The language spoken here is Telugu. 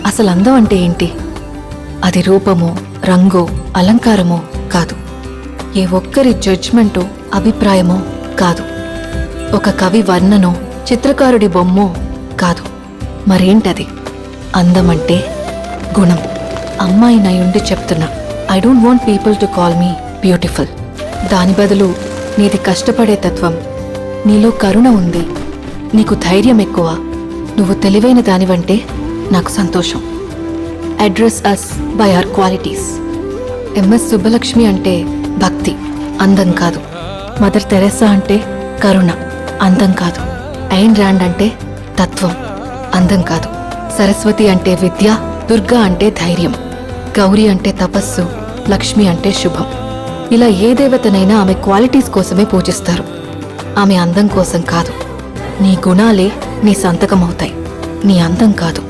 అసలు అందం అంటే ఏంటి? అది రూపమో, రంగో, అలంకారమో కాదు. ఏ ఒక్కరి జడ్జ్మెంటో, అభిప్రాయమో కాదు. ఒక కవి వర్ణనో, చిత్రకారుడి బొమ్మో కాదు. మరేంటది? అందమంటే గుణం. అమ్మాయినయుండి చెప్తున్నా, I don't want people to call me beautiful. దాని బదులు నీది కష్టపడే తత్వం, నీలో కరుణ ఉంది, నీకు ధైర్యం ఎక్కువ, నువ్వు తెలివైన దానివంటే నాకు సంతోషం. Address us by our qualities. M S Subbulakshmi అంటే భక్తి, అందం కాదు. మదర్ తెరెసా అంటే కరుణ, అందం కాదు. ఐన్ ర్యాండ్ అంటే తత్వం, అందం కాదు. సరస్వతి అంటే విద్య, దుర్గా అంటే ధైర్యం, గౌరీ అంటే తపస్సు, లక్ష్మి అంటే శుభం. ఇలా ఏ దేవతనైనా ఆమె క్వాలిటీస్ కోసమే పూజిస్తారు, ఆమె అందం కోసం కాదు. నీ గుణాలే నీ సంతకమవుతాయి, నీ అందం కాదు.